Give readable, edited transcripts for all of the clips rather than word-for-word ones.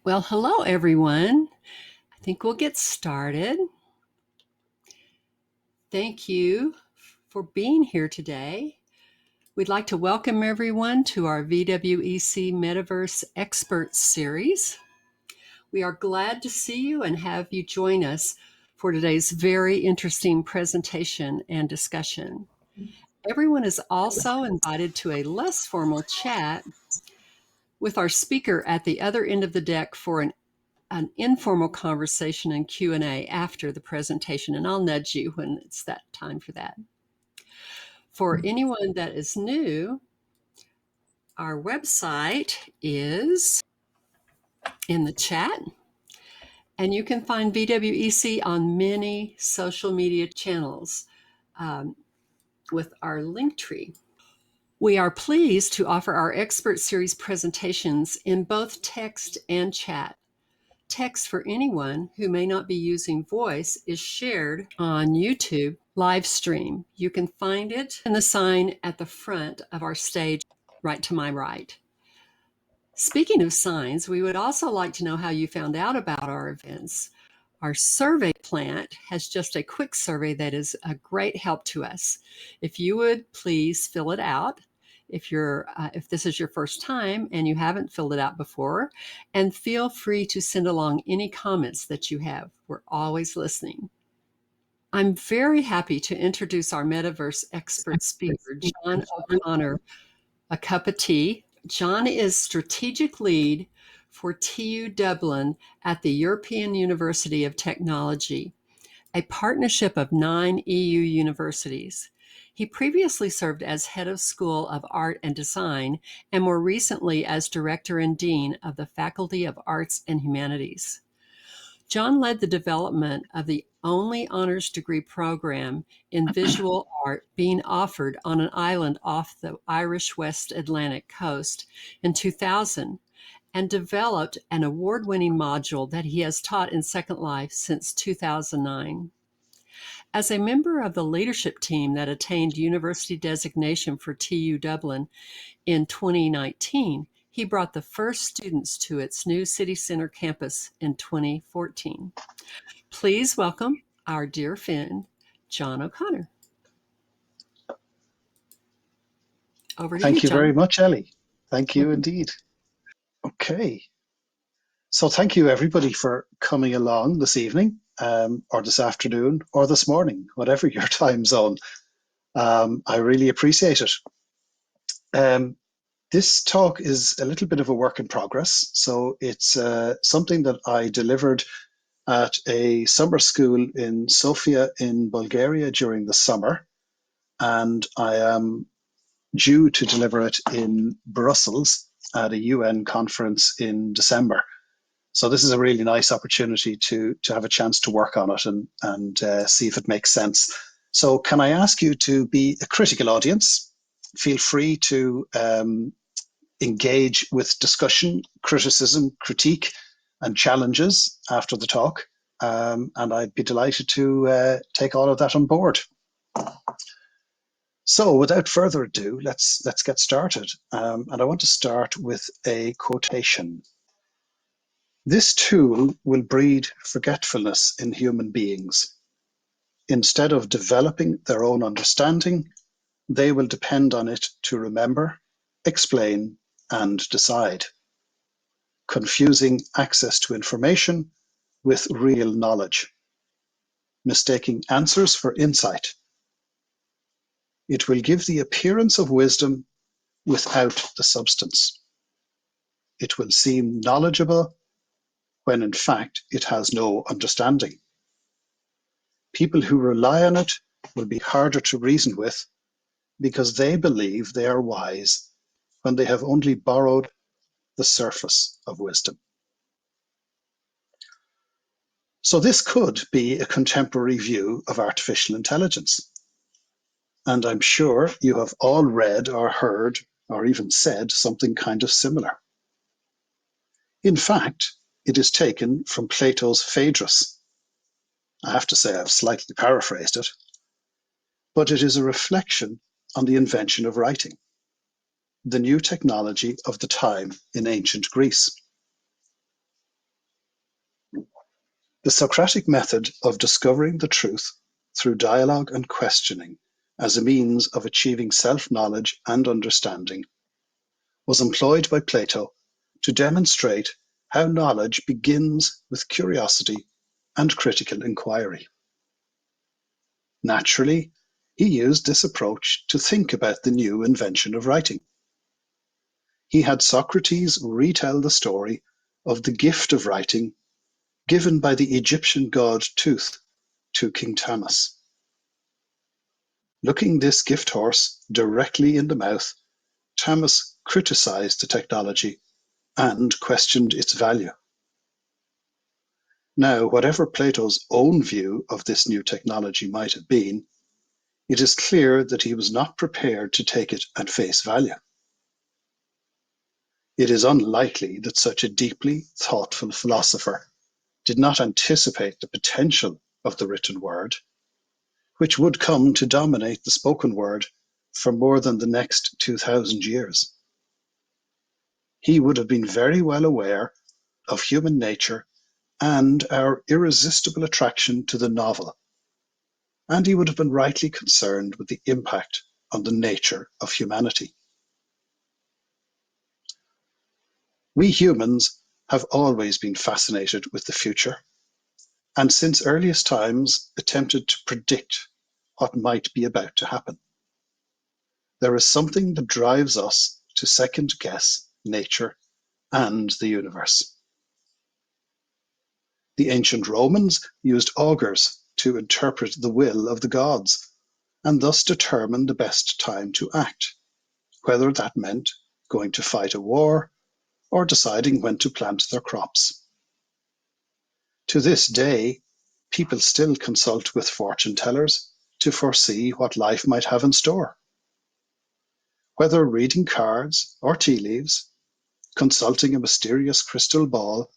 Well, hello, everyone. I think we'll get started. Thank you for being here today. We'd like to welcome everyone to our VWEC Metaverse Experts Series. We are glad to see you and have you join us for today's very interesting presentation and discussion. Everyone is also invited to a less formal chat with our speaker at the other end of the deck for an informal conversation and Q&A after the presentation, and I'll nudge you when it's that time for that. For anyone that is new, our website is in the chat, and you can find VWEC on many social media channels with our link tree. We are pleased to offer our expert series presentations in both text and chat. Text for anyone who may not be using voice is shared on YouTube live stream. You can find it in the sign at the front of our stage, right to my right. Speaking of signs, we would also like to know how you found out about our events. Our survey plant has just a quick survey that is a great help to us. If you would please fill it out. If this is your first time and you haven't filled it out before, and feel free to send along any comments that you have. We're always listening. I'm very happy to introduce our Metaverse expert speaker, John O'Connor, Acuppa. John is strategic lead for TU Dublin at the European University of Technology, a partnership of 9 EU universities. He previously served as head of School of Art and Design, and more recently as director and dean of the Faculty of Arts and Humanities. John led the development of the only honors degree program in visual art being offered on an island off the Irish West Atlantic coast in 2000, and developed an award-winning module that he has taught in Second Life since 2009. As a member of the leadership team that attained university designation for TU Dublin in 2019, he brought the first students to its new city center campus in 2014. Please welcome our dear friend, John O'Connor. Over to you, Thank you John. very much, Ellie. Thank you indeed. Okay. So thank you everybody for coming along this evening, or this afternoon, or this morning, whatever your time zone. I really appreciate it. This talk is a little bit of a work in progress. So it's something that I delivered at a summer school in Sofia in Bulgaria during the summer. And I am due to deliver it in Brussels at a UN conference in December. So this is a really nice opportunity to have a chance to work on it and see if it makes sense. So can I ask you to be a critical audience? Feel free to engage with discussion, criticism, critique, and challenges after the talk. And I'd be delighted to take all of that on board. So without further ado, let's get started. And I want to start with a quotation. This tool will breed forgetfulness in human beings. Instead of developing their own understanding, they will depend on it to remember, explain, and decide, confusing access to information with real knowledge, mistaking answers for insight. It will give the appearance of wisdom without the substance. It will seem knowledgeable when in fact it has no understanding. People who rely on it will be harder to reason with because they believe they are wise when they have only borrowed the surface of wisdom. So this could be a contemporary view of artificial intelligence. And I'm sure you have all read or heard or even said something kind of similar. In fact, it is taken from Plato's Phaedrus. I have to say I've slightly paraphrased it, but it is a reflection on the invention of writing, the new technology of the time in ancient Greece. The Socratic method of discovering the truth through dialogue and questioning as a means of achieving self-knowledge and understanding was employed by Plato to demonstrate how knowledge begins with curiosity and critical inquiry. Naturally, he used this approach to think about the new invention of writing. He had Socrates retell the story of the gift of writing given by the Egyptian god Tooth to King Tamas. Looking this gift horse directly in the mouth, Tamas criticized the technology and questioned its value. Now, whatever Plato's own view of this new technology might have been, it is clear that he was not prepared to take it at face value. It is unlikely that such a deeply thoughtful philosopher did not anticipate the potential of the written word, which would come to dominate the spoken word for more than the next 2,000 years. He would have been very well aware of human nature and our irresistible attraction to the novel, and he would have been rightly concerned with the impact on the nature of humanity. We humans have always been fascinated with the future, and since earliest times attempted to predict what might be about to happen. There is something that drives us to second guess nature and the universe. The ancient Romans used augurs to interpret the will of the gods, and thus determine the best time to act, whether that meant going to fight a war or deciding when to plant their crops. To this day, people still consult with fortune tellers to foresee what life might have in store. Whether reading cards or tea leaves, consulting a mysterious crystal ball,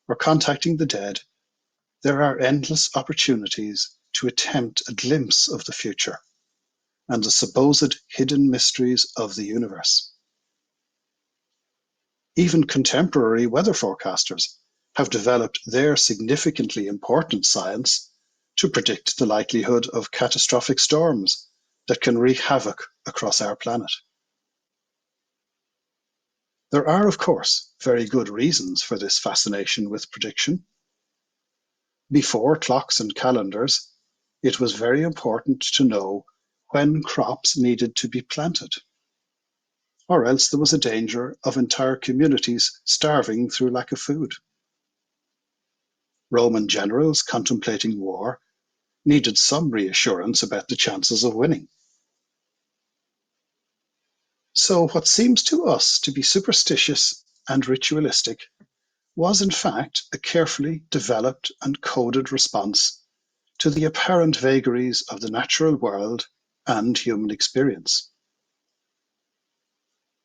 or contacting the dead, there are endless opportunities to attempt a glimpse of the future and the supposed hidden mysteries of the universe. Even contemporary weather forecasters have developed their significantly important science to predict the likelihood of catastrophic storms that can wreak havoc across our planet. There are, of course, very good reasons for this fascination with prediction. Before clocks and calendars, it was very important to know when crops needed to be planted, or else there was a danger of entire communities starving through lack of food. Roman generals contemplating war needed some reassurance about the chances of winning. So what seems to us to be superstitious and ritualistic was in fact a carefully developed and coded response to the apparent vagaries of the natural world and human experience.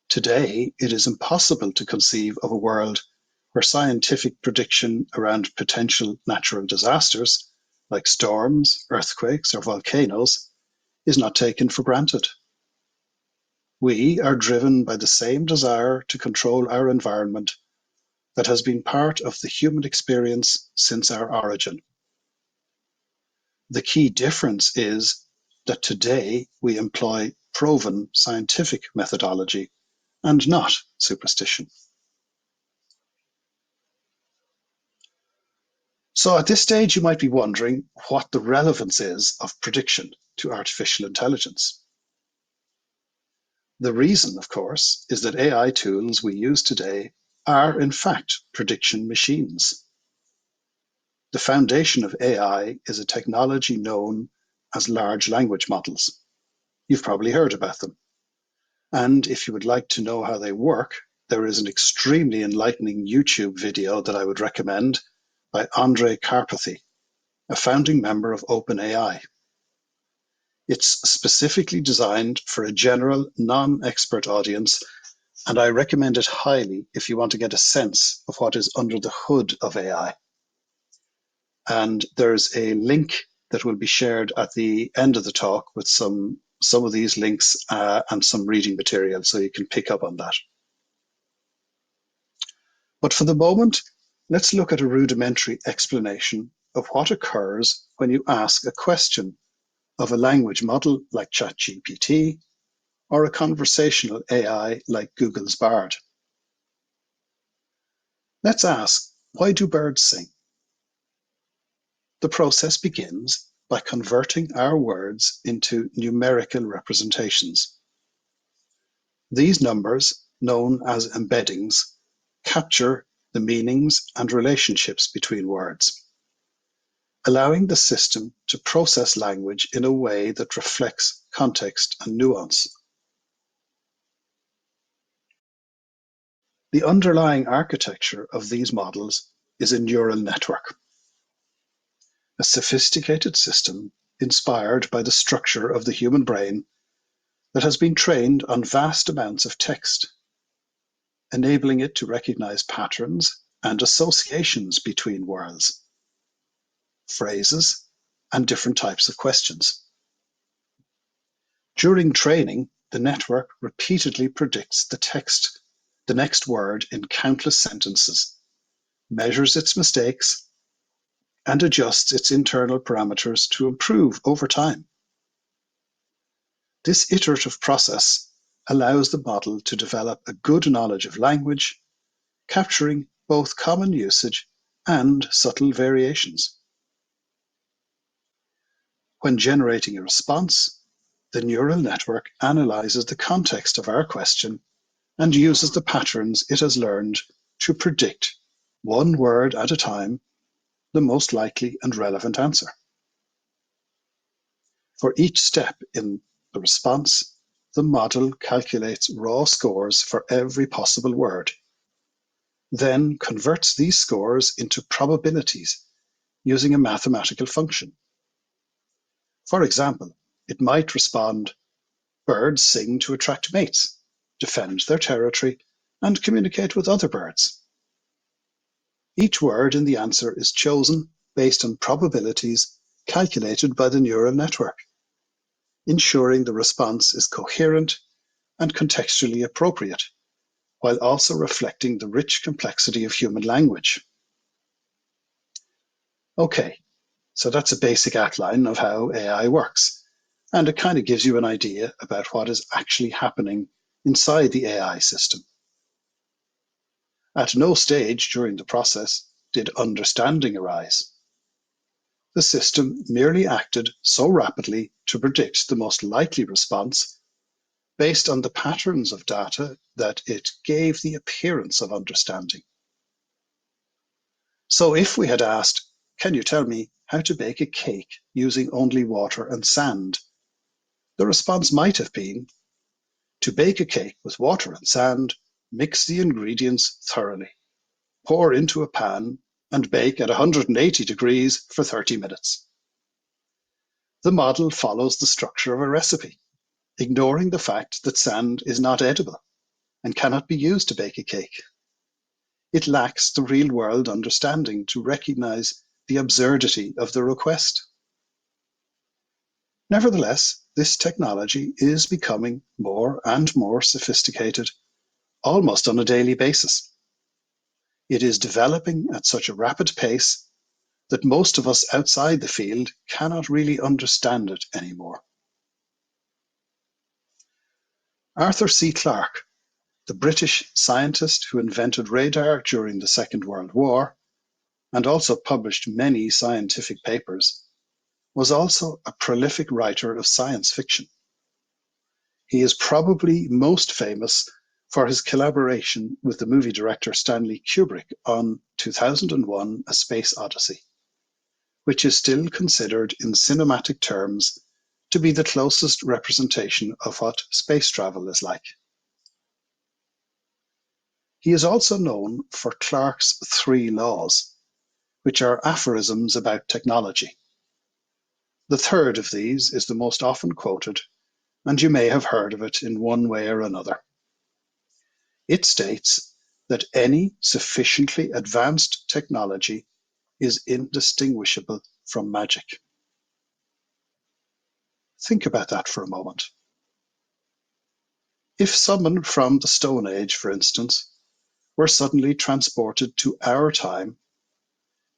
Today, it is impossible to conceive of a world where scientific prediction around potential natural disasters, like storms, earthquakes, or volcanoes, is not taken for granted. We are driven by the same desire to control our environment that has been part of the human experience since our origin. The key difference is that today we employ proven scientific methodology and not superstition. So at this stage, you might be wondering what the relevance is of prediction to artificial intelligence. The reason, of course, is that AI tools we use today are in fact prediction machines. The foundation of AI is a technology known as large language models. You've probably heard about them. And if you would like to know how they work, there is an extremely enlightening YouTube video that I would recommend by Andrej Karpathy, a founding member of OpenAI. It's specifically designed for a general, non-expert audience, and I recommend it highly if you want to get a sense of what is under the hood of AI. And there's a link that will be shared at the end of the talk with some of these links and some reading material, so you can pick up on that. But for the moment, let's look at a rudimentary explanation of what occurs when you ask a question of a language model like ChatGPT or a conversational AI like Google's Bard. Let's ask, why do birds sing? The process begins by converting our words into numerical representations. These numbers, known as embeddings, capture the meanings and relationships between words, allowing the system to process language in a way that reflects context and nuance. The underlying architecture of these models is a neural network, a sophisticated system inspired by the structure of the human brain that has been trained on vast amounts of text, enabling it to recognize patterns and associations between words, phrases, and different types of questions. During training, the network repeatedly predicts the next word in countless sentences, measures its mistakes, and adjusts its internal parameters to improve over time. This iterative process allows the model to develop a good knowledge of language, capturing both common usage and subtle variations. When generating a response, the neural network analyzes the context of our question and uses the patterns it has learned to predict, one word at a time, the most likely and relevant answer. For each step in the response, the model calculates raw scores for every possible word, then converts these scores into probabilities using a mathematical function. For example, it might respond, birds sing to attract mates, defend their territory, and communicate with other birds. Each word in the answer is chosen based on probabilities calculated by the neural network, ensuring the response is coherent and contextually appropriate, while also reflecting the rich complexity of human language. Okay, so that's a basic outline of how AI works, and it kind of gives you an idea about what is actually happening inside the AI system. At no stage during the process did understanding arise. The system merely acted so rapidly to predict the most likely response based on the patterns of data that it gave the appearance of understanding. So if we had asked, can you tell me how to bake a cake using only water and sand? The response might have been, to bake a cake with water and sand, mix the ingredients thoroughly. Pour into a pan and bake at 180 degrees for 30 minutes. The model follows the structure of a recipe, ignoring the fact that sand is not edible and cannot be used to bake a cake. It lacks the real-world understanding to recognize the absurdity of the request. Nevertheless, this technology is becoming more and more sophisticated, almost on a daily basis. It is developing at such a rapid pace that most of us outside the field cannot really understand it anymore. Arthur C. Clarke, the British scientist who invented radar during the Second World War and also published many scientific papers, was also a prolific writer of science fiction. He is probably most famous for his collaboration with the movie director Stanley Kubrick on 2001: A Space Odyssey, which is still considered in cinematic terms to be the closest representation of what space travel is like. He is also known for Clarke's 3 laws, which are aphorisms about technology. The third of these is the most often quoted, and you may have heard of it in one way or another. It states that any sufficiently advanced technology is indistinguishable from magic. Think about that for a moment. If someone from the Stone Age, for instance, were suddenly transported to our time,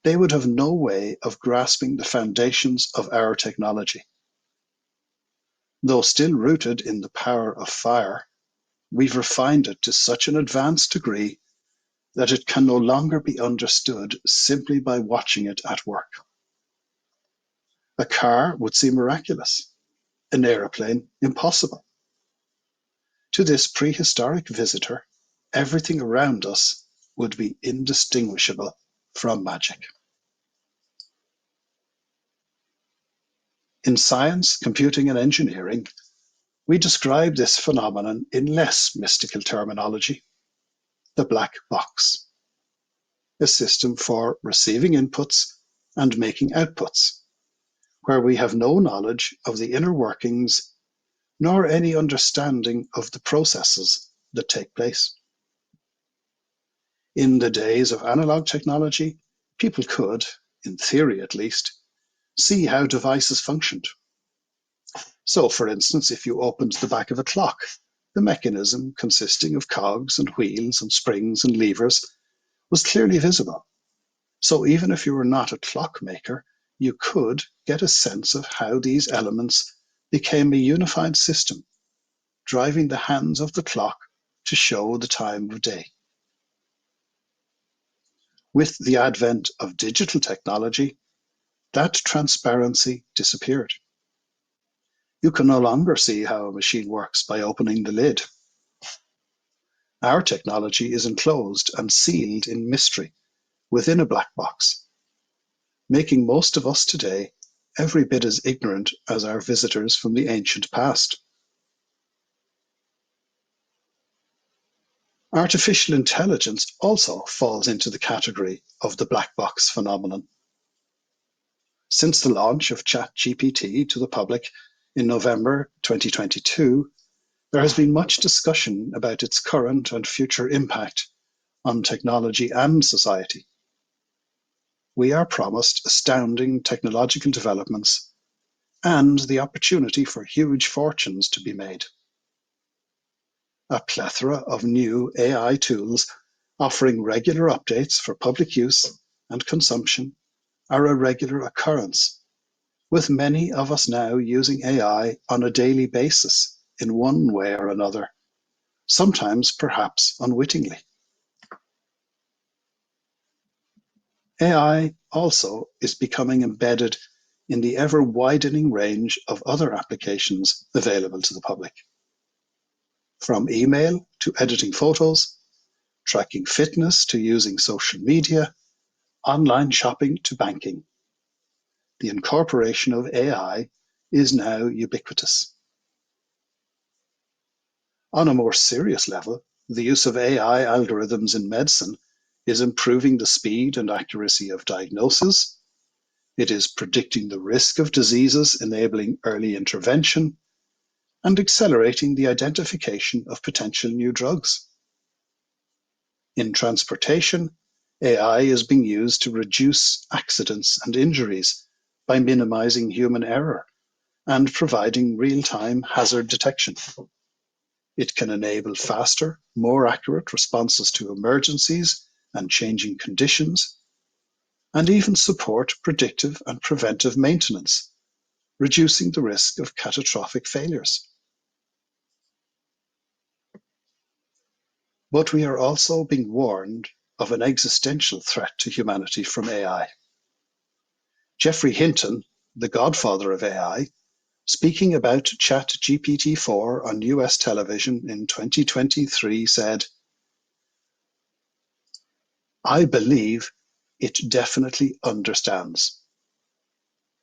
they would have no way of grasping the foundations of our technology. Though still rooted in the power of fire, we've refined it to such an advanced degree that it can no longer be understood simply by watching it at work. A car would seem miraculous, an aeroplane impossible. To this prehistoric visitor, everything around us would be indistinguishable from magic. In science, computing, and engineering, we describe this phenomenon in less mystical terminology: the black box, a system for receiving inputs and making outputs, where we have no knowledge of the inner workings nor any understanding of the processes that take place. In the days of analog technology, people could, in theory at least, see how devices functioned. So, for instance, if you opened the back of a clock, the mechanism, consisting of cogs and wheels and springs and levers, was clearly visible. So even if you were not a clockmaker, you could get a sense of how these elements became a unified system, driving the hands of the clock to show the time of day. With the advent of digital technology, that transparency disappeared. You can no longer see how a machine works by opening the lid. Our technology is enclosed and sealed in mystery within a black box, making most of us today every bit as ignorant as our visitors from the ancient past. Artificial intelligence also falls into the category of the black box phenomenon. Since the launch of ChatGPT to the public in November 2022, there has been much discussion about its current and future impact on technology and society. We are promised astounding technological developments and the opportunity for huge fortunes to be made. A plethora of new AI tools offering regular updates for public use and consumption are a regular occurrence, with many of us now using AI on a daily basis in one way or another, sometimes perhaps unwittingly. AI also is becoming embedded in the ever-widening range of other applications available to the public. From email to editing photos, tracking fitness to using social media, online shopping to banking. The incorporation of AI is now ubiquitous. On a more serious level, the use of AI algorithms in medicine is improving the speed and accuracy of diagnosis. It is predicting the risk of diseases, enabling early intervention, and accelerating the identification of potential new drugs. In transportation, AI is being used to reduce accidents and injuries by minimizing human error and providing real-time hazard detection. It can enable faster, more accurate responses to emergencies and changing conditions, and even support predictive and preventive maintenance, reducing the risk of catastrophic failures. But we are also being warned of an existential threat to humanity from AI. Geoffrey Hinton, the godfather of AI, speaking about ChatGPT-4 on US television in 2023 said, "I believe it definitely understands."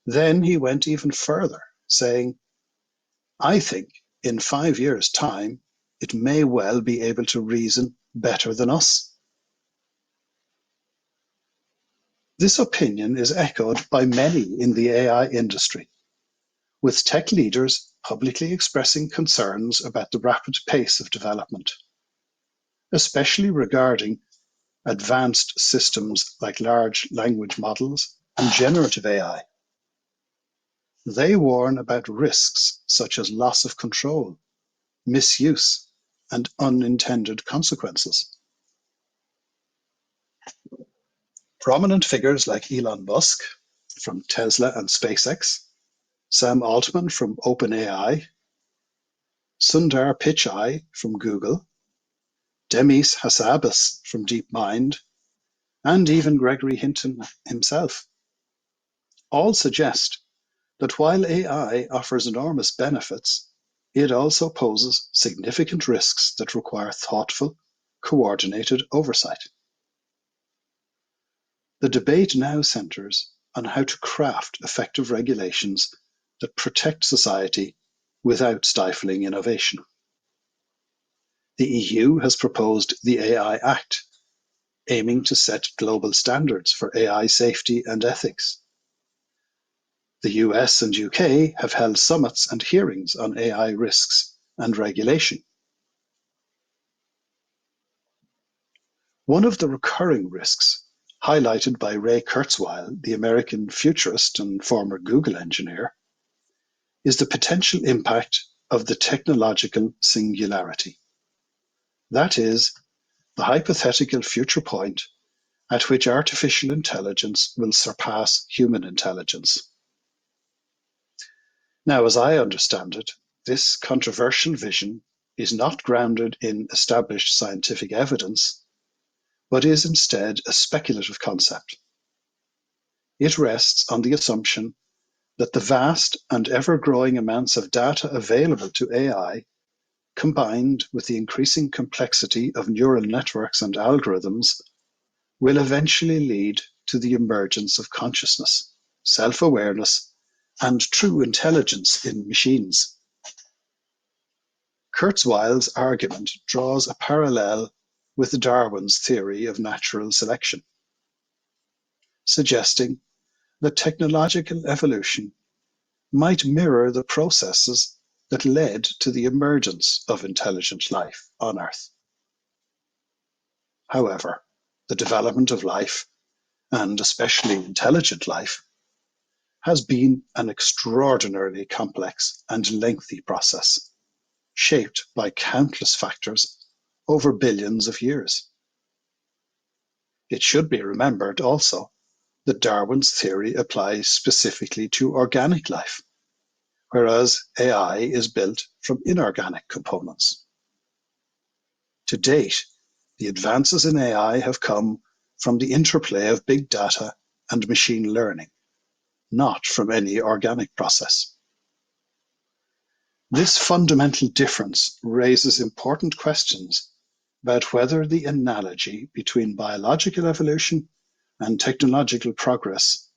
Then he went even further, saying, "I think in 5 years' time, it may well be able to reason better than us." This opinion is echoed by many in the AI industry, with tech leaders publicly expressing concerns about the rapid pace of development, especially regarding advanced systems like large language models and generative AI. They warn about risks such as loss of control, misuse, and unintended consequences. Prominent figures like Elon Musk from Tesla and SpaceX, Sam Altman from OpenAI, Sundar Pichai from Google, Demis Hassabis from DeepMind, and even Gregory Hinton himself, all suggest that while AI offers enormous benefits, it also poses significant risks that require thoughtful, coordinated oversight. The debate now centers on how to craft effective regulations that protect society without stifling innovation. The EU has proposed the AI Act, aiming to set global standards for AI safety and ethics. The US and UK have held summits and hearings on AI risks and regulation. One of the recurring risks, highlighted by Ray Kurzweil, the American futurist and former Google engineer, is the potential impact of the technological singularity. That is, the hypothetical future point at which artificial intelligence will surpass human intelligence. Now, as I understand it, this controversial vision is not grounded in established scientific evidence, but is instead a speculative concept. It rests on the assumption that the vast and ever-growing amounts of data available to AI, combined with the increasing complexity of neural networks and algorithms, will eventually lead to the emergence of consciousness, self-awareness, and true intelligence in machines. Kurzweil's argument draws a parallel with Darwin's theory of natural selection, suggesting that technological evolution might mirror the processes that led to the emergence of intelligent life on Earth. However, the development of life, and especially intelligent life, has been an extraordinarily complex and lengthy process, shaped by countless factors over billions of years. It should be remembered also that Darwin's theory applies specifically to organic life, whereas AI is built from inorganic components. To date, the advances in AI have come from the interplay of big data and machine learning, not from any organic process. This fundamental difference raises important questions about whether the analogy between biological evolution and technological progress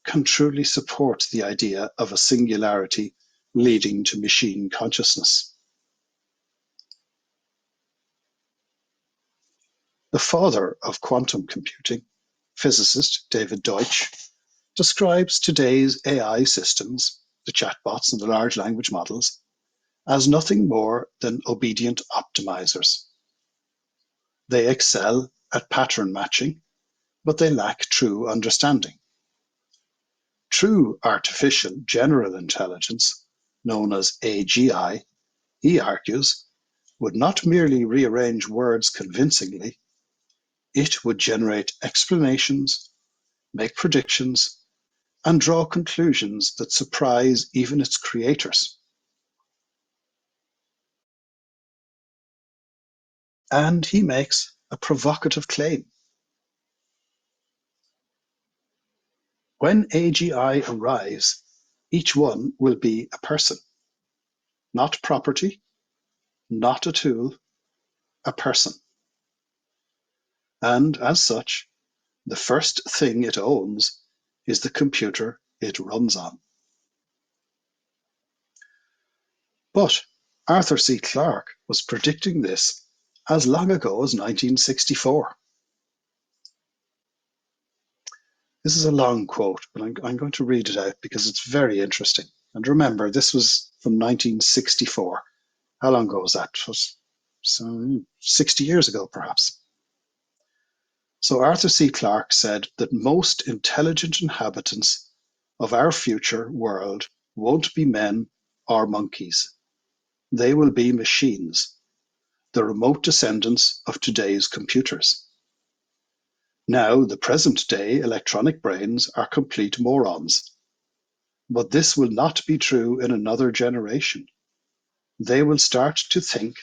can truly support the idea of a singularity leading to machine consciousness. The father of quantum computing, physicist David Deutsch, describes today's AI systems, the chatbots and the large language models, as nothing more than obedient optimizers. They excel at pattern matching, but they lack true understanding. True artificial general intelligence, known as AGI, he argues, would not merely rearrange words convincingly, it would generate explanations, make predictions, and draw conclusions that surprise even its creators. And he makes a provocative claim. When AGI arrives, each one will be a person, not property, not a tool, a person. And as such, the first thing it owns is the computer it runs on. But Arthur C. Clarke was predicting this as long ago as 1964. This is a long quote, but I'm going to read it out because it's very interesting. And remember, this was from 1964. How long ago was that? It was 60 years ago, perhaps. So Arthur C. Clarke said that most intelligent inhabitants of our future world won't be men or monkeys. They will be machines, the remote descendants of today's computers. Now, the present-day electronic brains are complete morons. But this will not be true in another generation. They will start to think,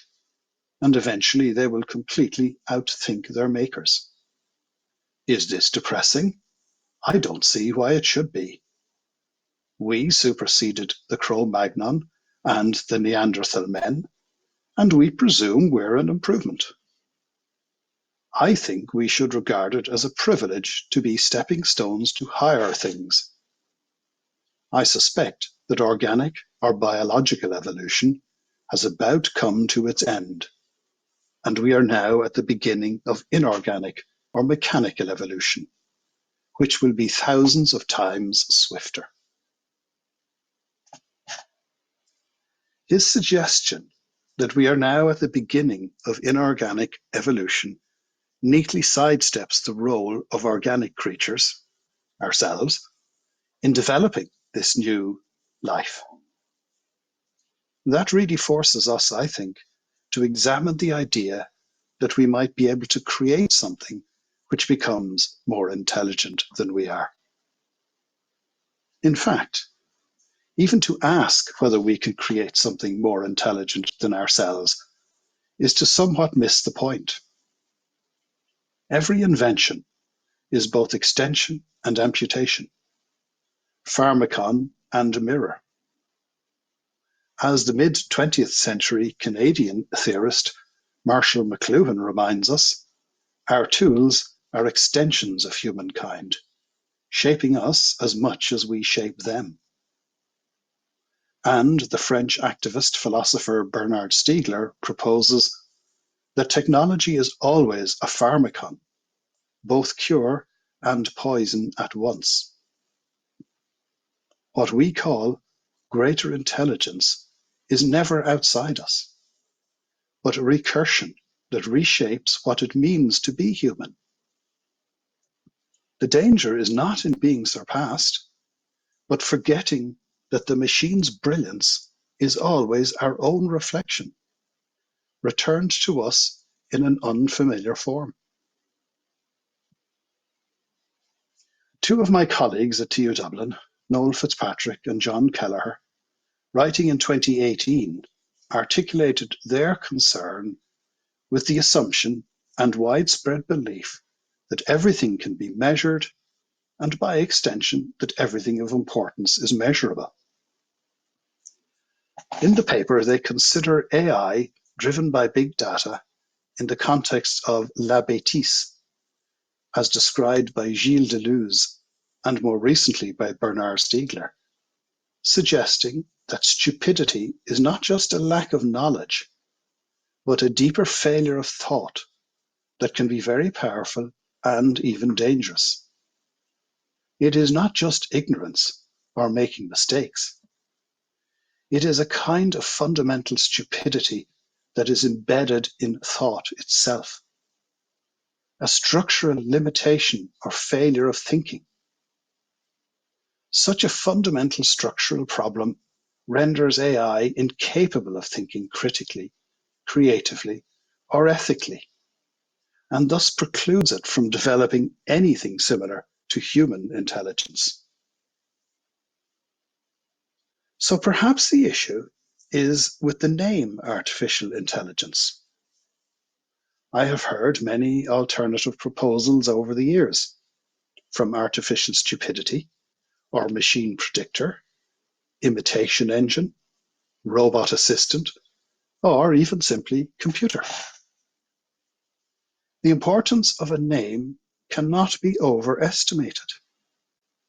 and eventually they will completely outthink their makers. Is this depressing? I don't see why it should be. We superseded the Cro-Magnon and the Neanderthal men, and we presume we're an improvement. I think we should regard it as a privilege to be stepping stones to higher things. I suspect that organic or biological evolution has about come to its end, and we are now at the beginning of inorganic or mechanical evolution, which will be thousands of times swifter. His suggestion that we are now at the beginning of inorganic evolution neatly sidesteps the role of organic creatures, ourselves, in developing this new life. That really forces us, I think, to examine the idea that we might be able to create something which becomes more intelligent than we are. In fact, even to ask whether we can create something more intelligent than ourselves is to somewhat miss the point. Every invention is both extension and amputation, pharmacon and mirror. As the mid-20th century Canadian theorist Marshall McLuhan reminds us, our tools are extensions of humankind, shaping us as much as we shape them. And the French activist philosopher Bernard Stiegler proposes that technology is always a pharmacon, both cure and poison at once. What we call greater intelligence is never outside us, but a recursion that reshapes what it means to be human. The danger is not in being surpassed, but forgetting that the machine's brilliance is always our own reflection, returned to us in an unfamiliar form. Two of my colleagues at TU Dublin, Noel Fitzpatrick and John Kelleher, writing in 2018, articulated their concern with the assumption and widespread belief that everything can be measured, and by extension, that everything of importance is measurable. In the paper, they consider AI driven by big data in the context of la bêtise, as described by Gilles Deleuze and more recently by Bernard Stiegler, suggesting that stupidity is not just a lack of knowledge, but a deeper failure of thought that can be very powerful and even dangerous. It is not just ignorance or making mistakes. It is a kind of fundamental stupidity that is embedded in thought itself, a structural limitation or failure of thinking. Such a fundamental structural problem renders AI incapable of thinking critically, creatively, or ethically, and thus precludes it from developing anything similar to human intelligence. So perhaps the issue is with the name artificial intelligence. I have heard many alternative proposals over the years, from artificial stupidity, or machine predictor, imitation engine, robot assistant, or even simply computer. The importance of a name cannot be overestimated,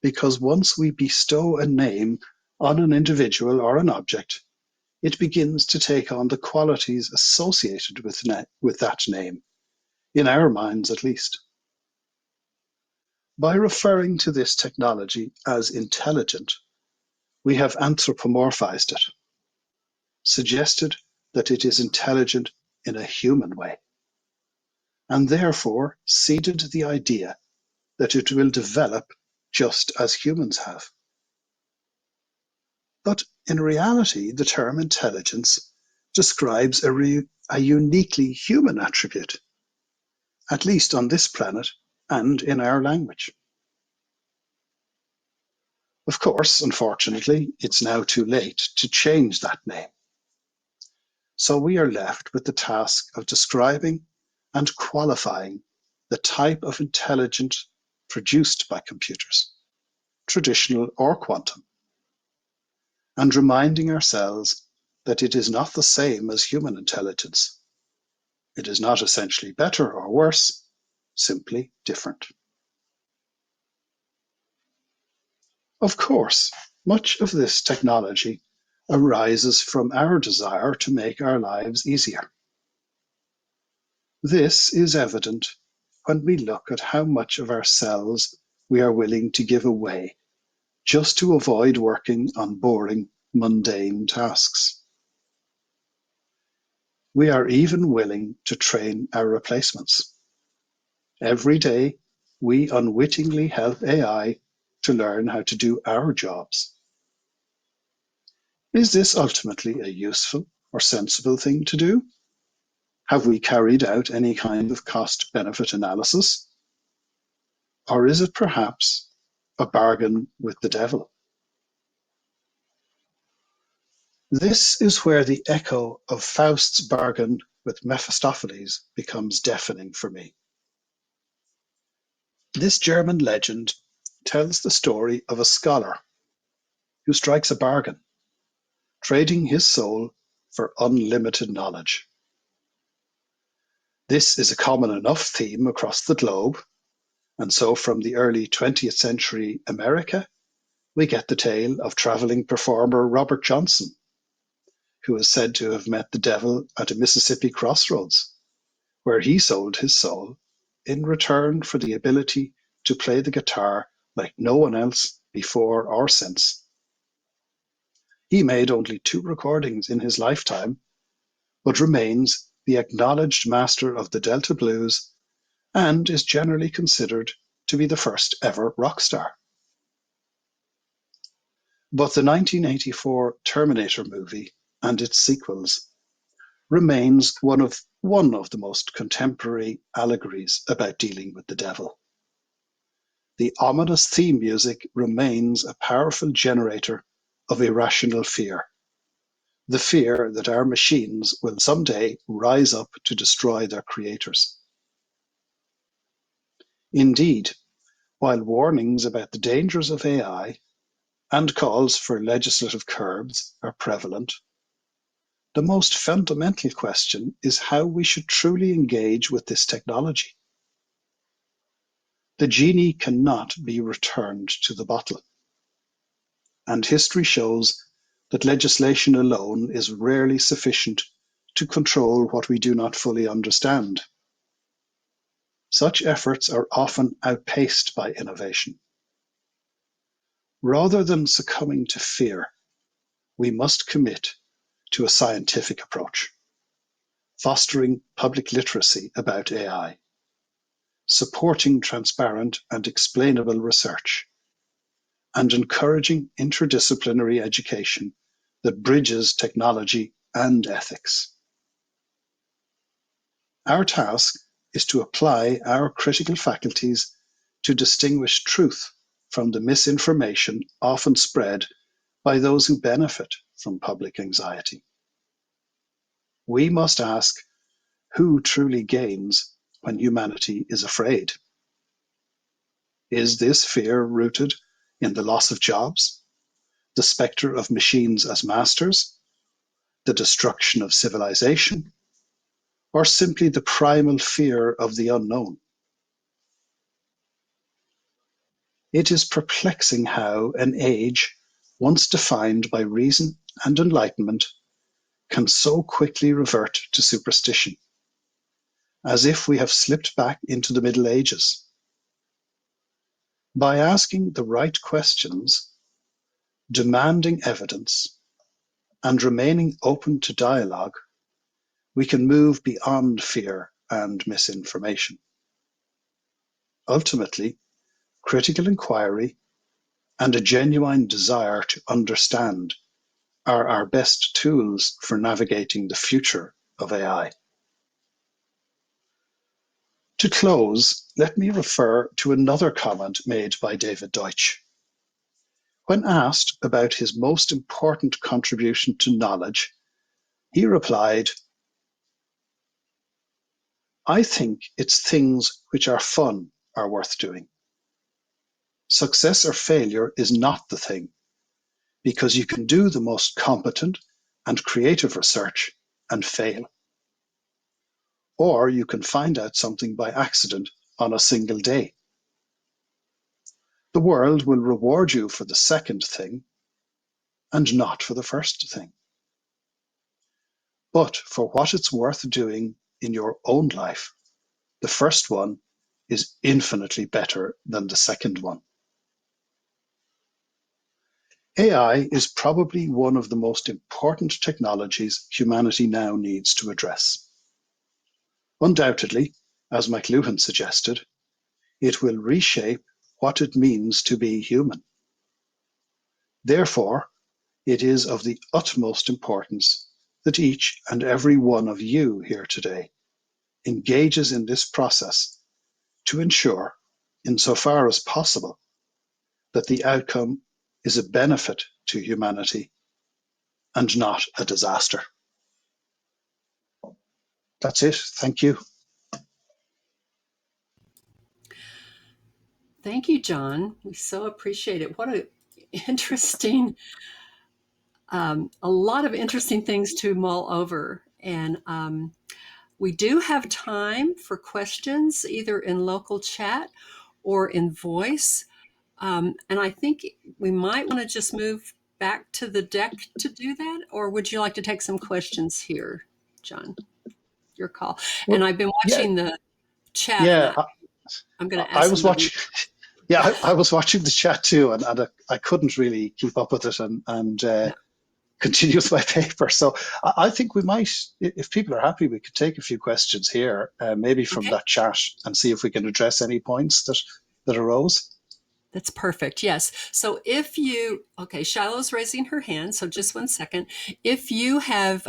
because once we bestow a name on an individual or an object, it begins to take on the qualities associated with that name, in our minds at least. By referring to this technology as intelligent, we have anthropomorphized it, suggested that it is intelligent in a human way, and therefore seeded the idea that it will develop just as humans have. But in reality, the term intelligence describes a uniquely human attribute, at least on this planet and in our language. Of course, unfortunately, it's now too late to change that name. So we are left with the task of describing and qualifying the type of intelligence produced by computers, traditional or quantum, and reminding ourselves that it is not the same as human intelligence. It is not essentially better or worse, simply different. Of course, much of this technology arises from our desire to make our lives easier. This is evident when we look at how much of ourselves we are willing to give away just to avoid working on boring, mundane tasks. We are even willing to train our replacements. Every day, we unwittingly help AI to learn how to do our jobs. Is this ultimately a useful or sensible thing to do? Have we carried out any kind of cost-benefit analysis? Or is it perhaps a bargain with the devil? This is where the echo of Faust's bargain with Mephistopheles becomes deafening for me. This German legend tells the story of a scholar who strikes a bargain, trading his soul for unlimited knowledge. This is a common enough theme across the globe, and so from the early 20th century America, we get the tale of traveling performer Robert Johnson, who is said to have met the devil at a Mississippi crossroads, where he sold his soul in return for the ability to play the guitar like no one else before or since. He made only 2 recordings in his lifetime, but remains the acknowledged master of the Delta blues and is generally considered to be the first ever rock star. But the 1984 Terminator movie and its sequels remains one of the most contemporary allegories about dealing with the devil. The ominous theme music remains a powerful generator of irrational fear, the fear that our machines will someday rise up to destroy their creators. Indeed, while warnings about the dangers of AI and calls for legislative curbs are prevalent, the most fundamental question is how we should truly engage with this technology. The genie cannot be returned to the bottle, and history shows that legislation alone is rarely sufficient to control what we do not fully understand. Such efforts are often outpaced by innovation. Rather than succumbing to fear, we must commit to a scientific approach, fostering public literacy about AI, supporting transparent and explainable research, and encouraging interdisciplinary education that bridges technology and ethics. Our task is to apply our critical faculties to distinguish truth from the misinformation often spread by those who benefit from public anxiety. We must ask who truly gains when humanity is afraid. Is this fear rooted in the loss of jobs, the spectre of machines as masters, the destruction of civilization, or simply the primal fear of the unknown? It is perplexing how an age once defined by reason and enlightenment can so quickly revert to superstition, as if we have slipped back into the Middle Ages. By asking the right questions, demanding evidence, and remaining open to dialogue, we can move beyond fear and misinformation. Ultimately, critical inquiry and a genuine desire to understand are our best tools for navigating the future of AI. To close, let me refer to another comment made by David Deutsch. When asked about his most important contribution to knowledge, he replied, "I think it's things which are fun are worth doing. Success or failure is not the thing, because you can do the most competent and creative research and fail. Or you can find out something by accident on a single day. The world will reward you for the second thing and not for the first thing. But for what it's worth doing in your own life, the first one is infinitely better than the second one." AI is probably one of the most important technologies humanity now needs to address. Undoubtedly, as McLuhan suggested, it will reshape what it means to be human. Therefore, it is of the utmost importance that each and every one of you here today engages in this process to ensure, insofar as possible, that the outcome is a benefit to humanity and not a disaster. That's it. Thank you. Thank you, John. We so appreciate it. What a interesting, a lot of interesting things to mull over. And we do have time for questions, either in local chat or in voice. And I think we might want to just move back to the deck to do that. Or would you like to take some questions here, John? Your call. And Well, I've been yeah, watching the chat, and yeah. I'm going to I ask was somebody. watching. Yeah, I was watching the chat too, and I couldn't really keep up with it and No. continue with my paper. So I think we might, if people are happy, we could take a few questions here, maybe from Okay. that chat, and see if we can address any points that arose. That's perfect. Yes. So if you, okay, Shiloh's raising her hand. So just one second. If you have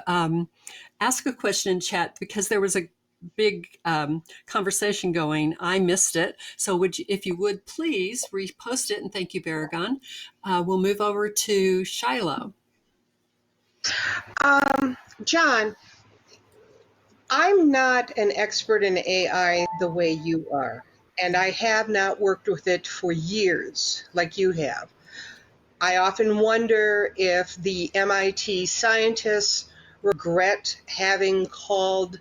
asked a question in chat because there was a big conversation going, I missed it. So would you, if you would please repost it, and thank you, Baragon. We'll move over to Shiloh. John, I'm not an expert in AI the way you are, and I have not worked with it for years like you have. I often wonder if the MIT scientists regret having called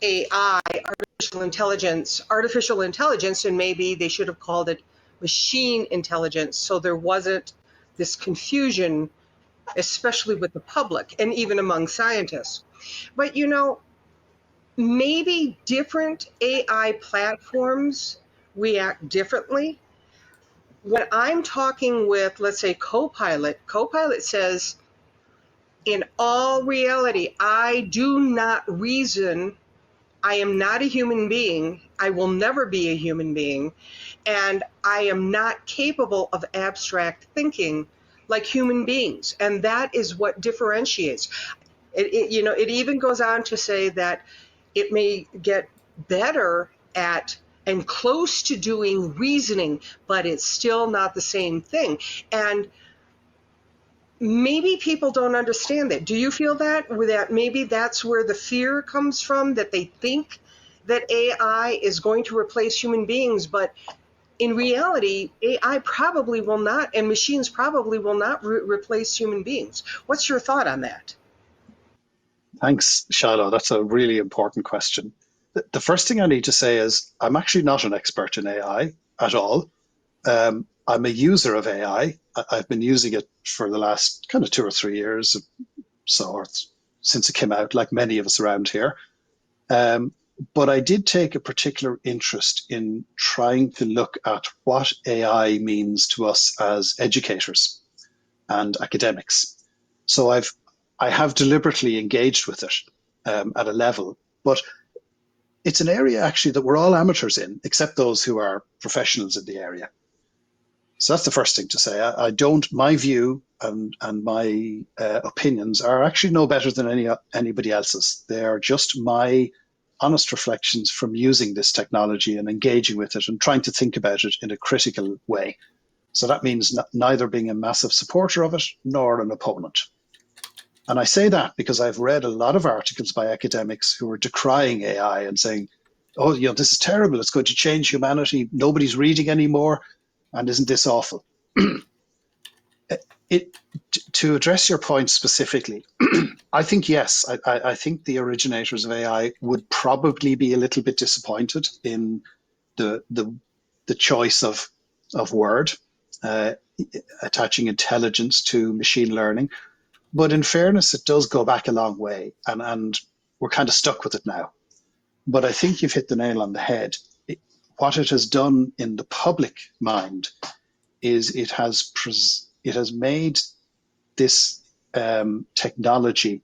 AI artificial intelligence, and maybe they should have called it machine intelligence so there wasn't this confusion, especially with the public and even among scientists. But maybe different AI platforms react differently. When I'm talking with, let's say, Copilot says, in all reality, I do not reason. I am not a human being. I will never be a human being. And I am not capable of abstract thinking like human beings. And that is what differentiates. It even goes on to say that it may get better at and close to doing reasoning, but it's still not the same thing. And maybe people don't understand that. Do you feel that? That maybe that's where the fear comes from, that they think that AI is going to replace human beings, but in reality, AI probably will not, and machines probably will not replace human beings. What's your thought on that? Thanks, Shiloh. That's a really important question. The first thing I need to say is I'm actually not an expert in AI at all. I'm a user of AI. I've been using it for the last kind of 2 or 3 years, so since it came out, like many of us around here. Um, but I did take a particular interest in trying to look at what AI means to us as educators and academics. So I have deliberately engaged with it at a level, but it's an area actually that we're all amateurs in, except those who are professionals in the area. So that's the first thing to say. I don't. My view and my opinions are actually no better than anybody else's. They are just my honest reflections from using this technology and engaging with it and trying to think about it in a critical way. So that means neither being a massive supporter of it nor an opponent. And I say that because I've read a lot of articles by academics who are decrying AI and saying, oh, this is terrible. It's going to change humanity. Nobody's reading anymore. And isn't this awful? To address your point specifically, I think yes. I think the originators of AI would probably be a little bit disappointed in the choice of word, attaching intelligence to machine learning. But in fairness, it does go back a long way, and we're kind of stuck with it now. But I think you've hit the nail on the head. What it has done in the public mind is it has made this technology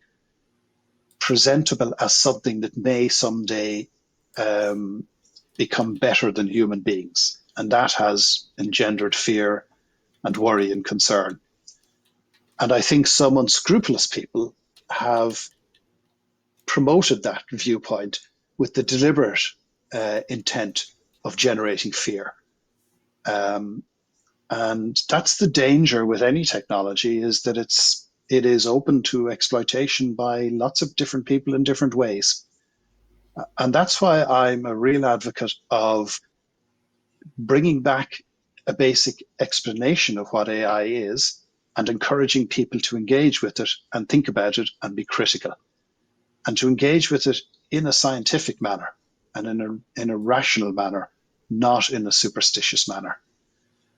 presentable as something that may someday become better than human beings. And that has engendered fear and worry and concern. And I think some unscrupulous people have promoted that viewpoint with the deliberate intent of generating fear. And that's the danger with any technology, is that it is open to exploitation by lots of different people in different ways. And that's why I'm a real advocate of bringing back a basic explanation of what AI is and encouraging people to engage with it and think about it and be critical, and to engage with it in a scientific manner and in a rational manner, not in a superstitious manner.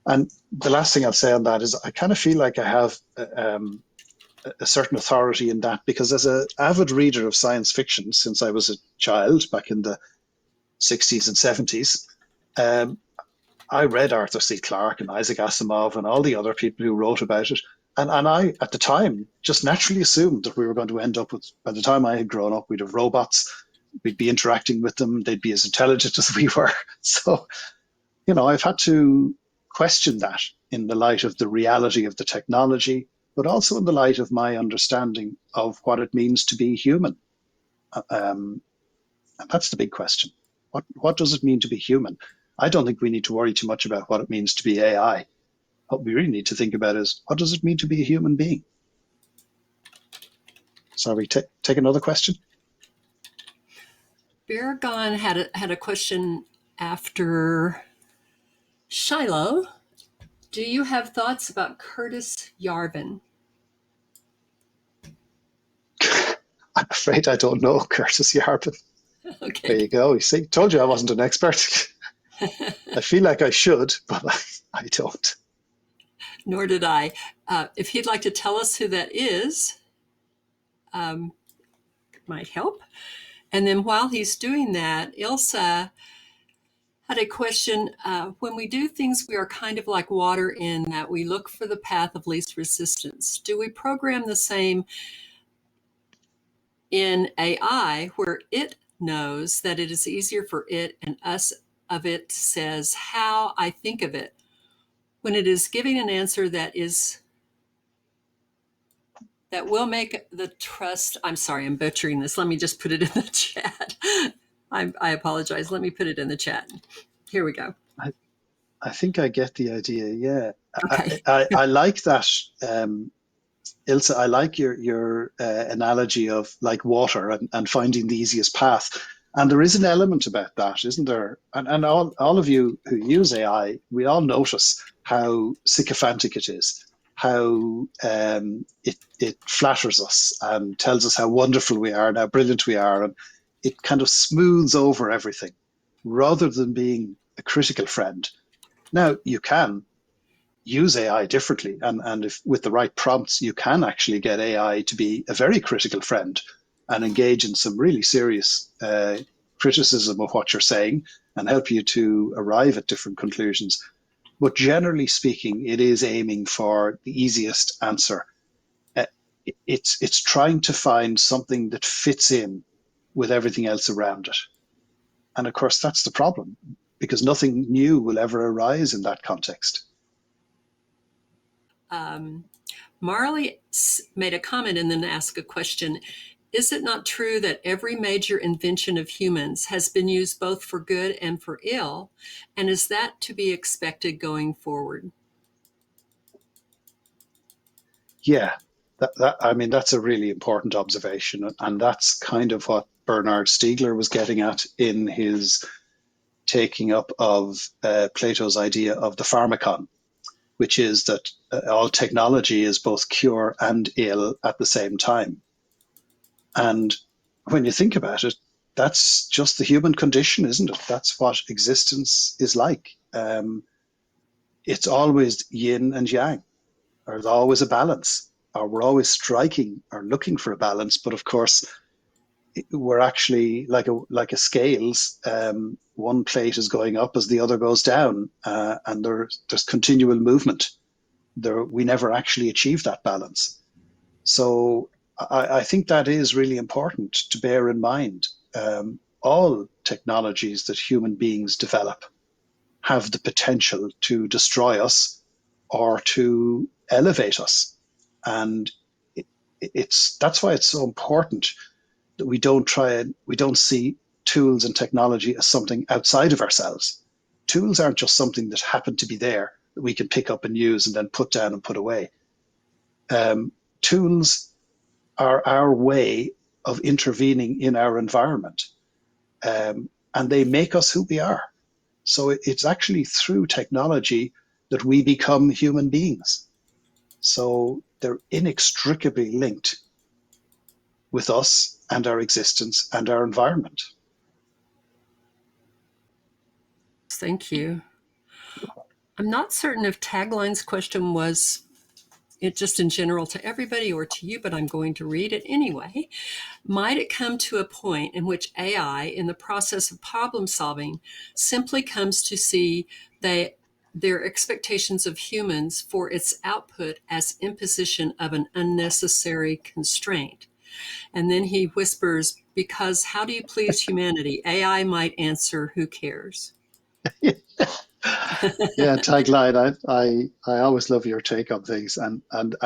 And the last thing I'll say on that is I kind of feel like I have a certain authority in that, because as an avid reader of science fiction since I was a child back in the 60s and 70s, I read Arthur C. Clarke and Isaac Asimov and all the other people who wrote about it. And I, at the time, just naturally assumed that we were going to end up with, by the time I had grown up, we'd have robots, we'd be interacting with them, they'd be as intelligent as we were. So, I've had to question that in the light of the reality of the technology, but also in the light of my understanding of what it means to be human. And that's the big question. What does it mean to be human? I don't think we need to worry too much about what it means to be AI. What we really need to think about is, what does it mean to be a human being? So we take another question. Baragon had a question after Shiloh. Do you have thoughts about Curtis Yarvin? I'm afraid I don't know Curtis Yarvin. Okay. There you go. You see, told you I wasn't an expert. I feel like I should, but I don't. Nor did I. If he'd like to tell us who that is, might help. And then while he's doing that, Ilsa had a question. When we do things, we are kind of like water in that we look for the path of least resistance. Do we program the same in AI, where it knows that it is easier for it and us of it says how I think of it, when it is giving an answer that will make the trust, I'm sorry, I'm butchering this. Let me just put it in the chat. I apologize. Let me put it in the chat. Here we go. I think I get the idea. Yeah. Okay. I like that. Ilse, I like your analogy of like water and finding the easiest path. And there is an element about that, isn't there? And all of you who use AI, we all notice how sycophantic it is, how it flatters us and tells us how wonderful we are and how brilliant we are. And it kind of smooths over everything rather than being a critical friend. Now, you can use AI differently. And if with the right prompts, you can actually get AI to be a very critical friend and engage in some really serious criticism of what you're saying and help you to arrive at different conclusions. But generally speaking, it is aiming for the easiest answer. It's trying to find something that fits in with everything else around it. And of course, that's the problem, because nothing new will ever arise in that context. Marley made a comment and then asked a question. Is it not true that every major invention of humans has been used both for good and for ill? And is that to be expected going forward? Yeah, I mean, that's a really important observation. And that's kind of what Bernard Stiegler was getting at in his taking up of Plato's idea of the pharmacon, which is that all technology is both cure and ill at the same time. And when you think about it, that's just the human condition, isn't it? That's what existence is like. It's always yin and yang, or there's always a balance, or we're always striking or looking for a balance. But of course, we're actually like a scales. One plate is going up as the other goes down, and there's continual movement. We never actually achieve that balance. So I think that is really important to bear in mind. All technologies that human beings develop have the potential to destroy us or to elevate us. And that's why it's so important that we don't see tools and technology as something outside of ourselves. Tools aren't just something that happen to be there that we can pick up and use and then put down and put away. Tools are our way of intervening in our environment, and they make us who we are. So it's actually through technology that we become human beings. So they're inextricably linked with us and our existence and our environment. Thank you. I'm not certain if Tagline's question was it just in general to everybody or to you, but I'm going to read it anyway. Might it come to a point in which AI, in the process of problem solving, simply comes to see their expectations of humans for its output as imposition of an unnecessary constraint? And then he whispers, because how do you please humanity? AI might answer, who cares? Yeah, tagline. I always love your take on things, and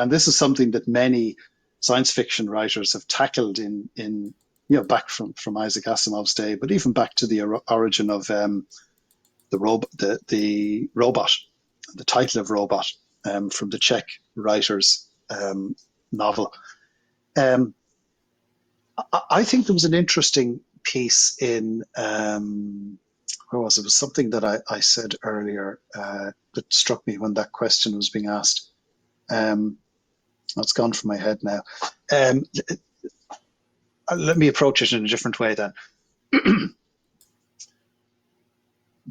this is something that many science fiction writers have tackled in back from Isaac Asimov's day, but even back to the origin of the robot, the title of Robot, from the Czech writer's novel. I think there was an interesting piece in where was it? It was something that I said earlier that struck me when that question was being asked. It's gone from my head now. Um, Let me approach it in a different way then.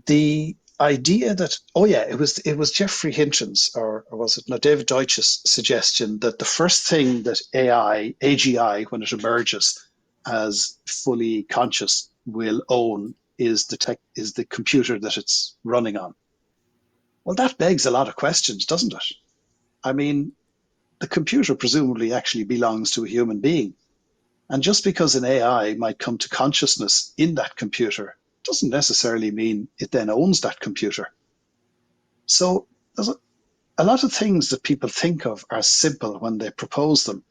The idea that it was Geoffrey Hinton's or was it no David Deutsch's suggestion that the first thing that AGI when it emerges as fully conscious will own is the computer that it's running on. Well, that begs a lot of questions, doesn't it? I mean, the computer presumably actually belongs to a human being. And just because an AI might come to consciousness in that computer doesn't necessarily mean it then owns that computer. So there's a lot of things that people think of are simple when they propose them.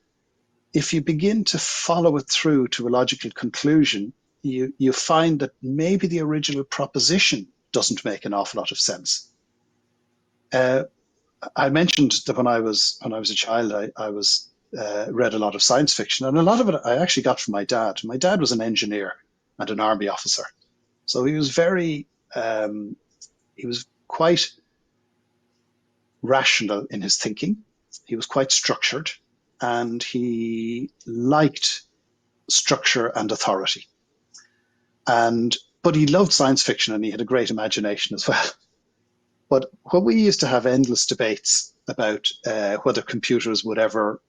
If you begin to follow it through to a logical conclusion, you find that maybe the original proposition doesn't make an awful lot of sense. I mentioned that when I was a child, I was read a lot of science fiction, and a lot of it I actually got from my dad. My dad was an engineer and an army officer, so he was he was quite rational in his thinking. He was quite structured, and he liked structure and authority. But he loved science fiction, and he had a great imagination as well. But when we used to have endless debates about whether computers would ever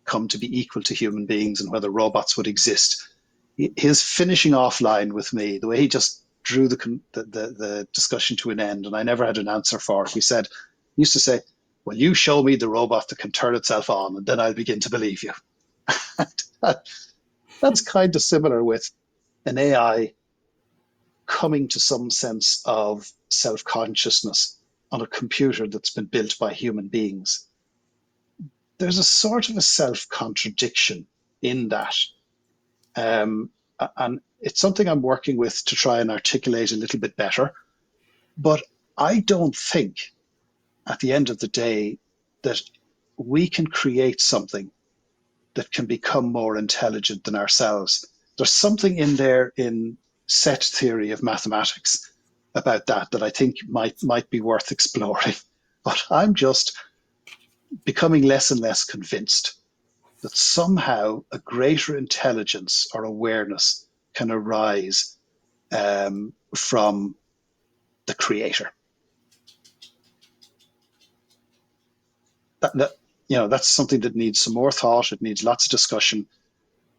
come to be equal to human beings and whether robots would exist, his finishing off line with me, the way he just drew the discussion to an end, and I never had an answer for it. He used to say, "Well, you show me the robot that can turn itself on, and then I'll begin to believe you." That's kind of similar with an AI coming to some sense of self-consciousness on a computer that's been built by human beings. There's a sort of a self-contradiction in that. And it's something I'm working with to try and articulate a little bit better. But I don't think at the end of the day that we can create something that can become more intelligent than ourselves. There's something in there in set theory of mathematics about that I think might be worth exploring. But I'm just becoming less and less convinced that somehow a greater intelligence or awareness can arise from the creator. That that's something that needs some more thought. It needs lots of discussion.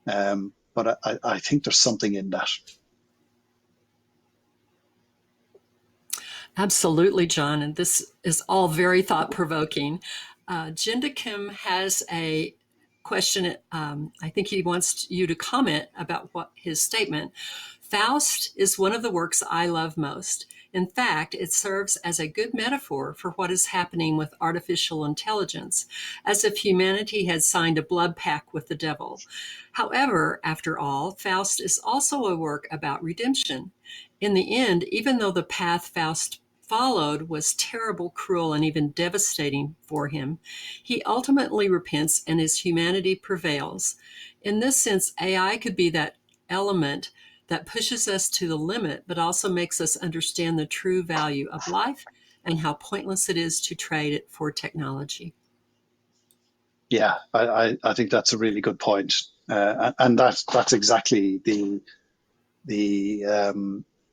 But I think there's something in that. Absolutely, John. And this is all very thought provoking. Jinda Kim has a question. I think he wants you to comment about what his statement. Faust is one of the works I love most. In fact, it serves as a good metaphor for what is happening with artificial intelligence, as if humanity had signed a blood pact with the devil. However, after all, Faust is also a work about redemption. In the end, even though the path Faust followed was terrible, cruel, and even devastating for him, he ultimately repents and his humanity prevails. In this sense, AI could be that element that pushes us to the limit, but also makes us understand the true value of life and how pointless it is to trade it for technology. Yeah, I think that's a really good point. And that's exactly the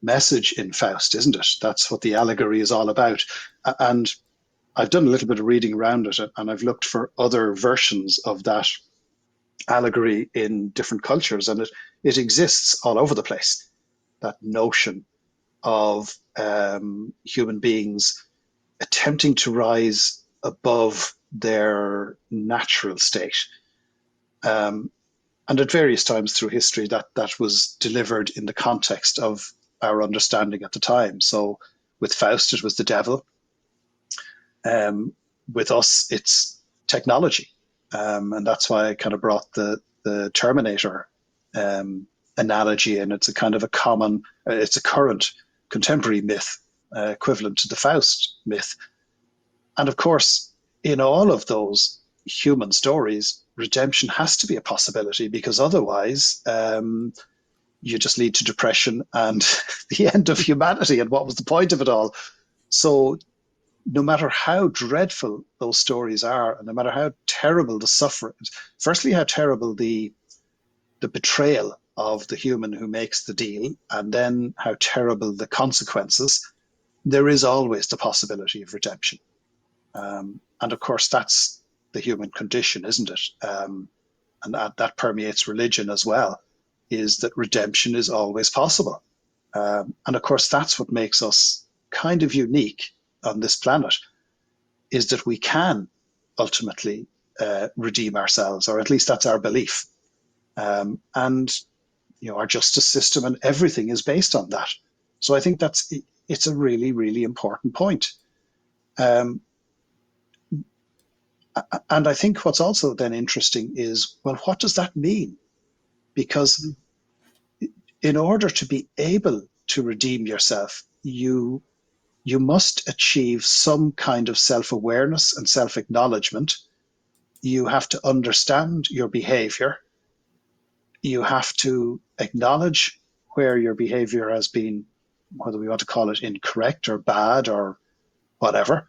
message in Faust, isn't it? That's what the allegory is all about. And I've done a little bit of reading around it, and I've looked for other versions of that allegory in different cultures, and it exists all over the place. That notion of human beings attempting to rise above their natural state. And at various times through history, that was delivered in the context of our understanding at the time. So with Faust, it was the devil. With us, it's technology. And that's why I kind of brought the Terminator analogy in. It's a kind of it's a current contemporary myth equivalent to the Faust myth. And of course, in all of those human stories, redemption has to be a possibility, because otherwise you just lead to depression and the end of humanity. And what was the point of it all? So no matter how dreadful those stories are, and no matter how terrible the suffering, firstly, how terrible the betrayal of the human who makes the deal, and then how terrible the consequences, there is always the possibility of redemption. And of course, that's the human condition, isn't it? And that permeates religion as well, is that redemption is always possible. And of course, that's what makes us kind of unique on this planet, is that we can ultimately redeem ourselves, or at least that's our belief. And our justice system and everything is based on that. So I think it's a really, really important point. And I think what's also then interesting is, well, what does that mean? Because in order to be able to redeem yourself, you must achieve some kind of self-awareness and self-acknowledgement. You have to understand your behavior. You have to acknowledge where your behavior has been, whether we want to call it incorrect or bad or whatever.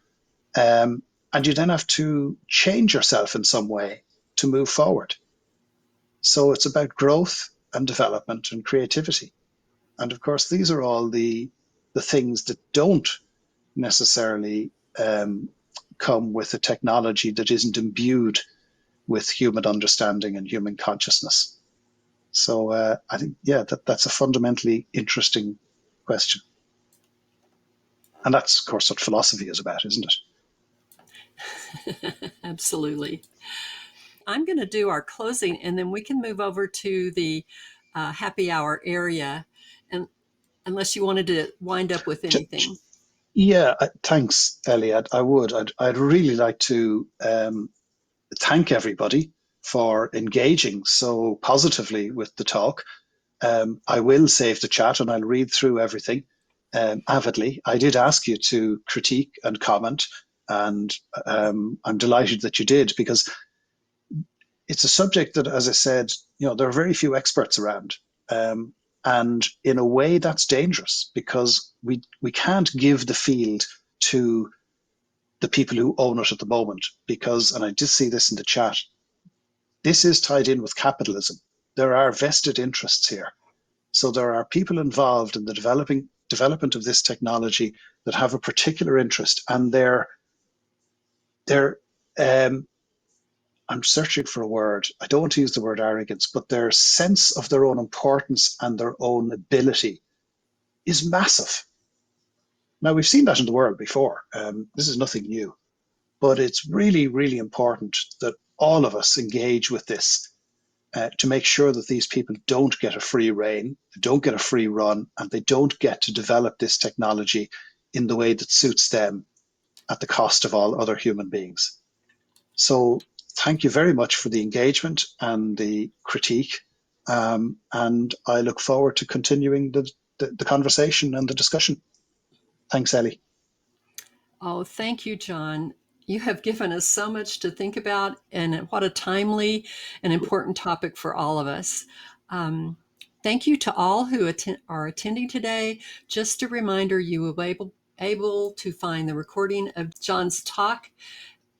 And you then have to change yourself in some way to move forward. So it's about growth and development and creativity. And of course, these are all the things that don't necessarily come with a technology that isn't imbued with human understanding and human consciousness. So I think, that's a fundamentally interesting question. And that's, of course, what philosophy is about, isn't it? Absolutely. I'm going to do our closing, and then we can move over to the happy hour area, and unless you wanted to wind up with anything. Yeah, thanks, Ellie. I would. I'd really like to thank everybody for engaging so positively with the talk. I will save the chat and I'll read through everything avidly. I did ask you to critique and comment, and I'm delighted that you did, because it's a subject that, as I said, there are very few experts around. And in a way, that's dangerous, because we can't give the field to the people who own it at the moment, because, and I did see this in the chat, this is tied in with capitalism. There are vested interests here. So there are people involved in the development of this technology that have a particular interest, and they're I'm searching for a word. I don't want to use the word arrogance, but their sense of their own importance and their own ability is massive. Now, we've seen that in the world before. This is nothing new, but it's really, really important that all of us engage with this to make sure that these people don't get a free rein, they don't get a free run, and they don't get to develop this technology in the way that suits them at the cost of all other human beings. So thank you very much for the engagement and the critique. And I look forward to continuing the conversation and the discussion. Thanks, Ellie. Oh, thank you, John. You have given us so much to think about, and what a timely and important topic for all of us. Thank you to all who are attending today. Just a reminder, you will be able to find the recording of John's talk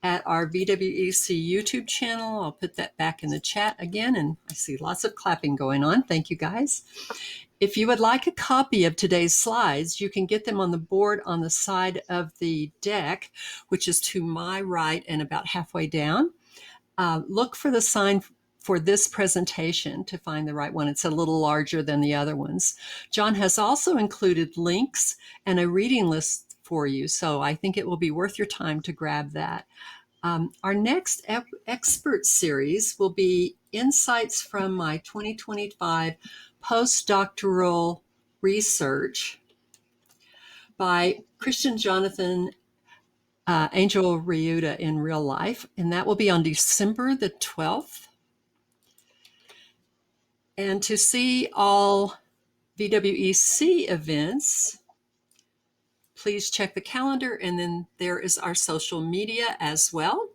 at our VWEC YouTube channel. I'll put that back in the chat again, and I see lots of clapping going on. Thank you, guys. If you would like a copy of today's slides, you can get them on the board on the side of the deck, which is to my right and about halfway down. Look for the sign for this presentation to find the right one. It's a little larger than the other ones. John has also included links and a reading list for you, so I think it will be worth your time to grab that. Our next expert series will be Insights from my 2025 postdoctoral research by Christian Jonathan Angel Riuda in real life, and that will be on December the 12th. And to see all VWEC events, please check the calendar, and then there is our social media as well.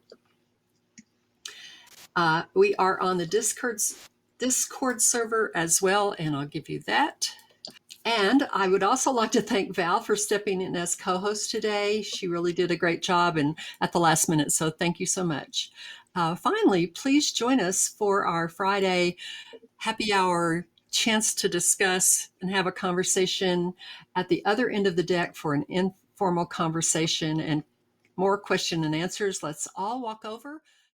We are on the Discord server as well, and I'll give you that. And I would also like to thank Val for stepping in as co-host today. She really did a great job and at the last minute, so thank you so much. Finally, please join us for our Friday happy hour chance to discuss and have a conversation at the other end of the deck for an informal conversation and more question and answers. Let's all walk over.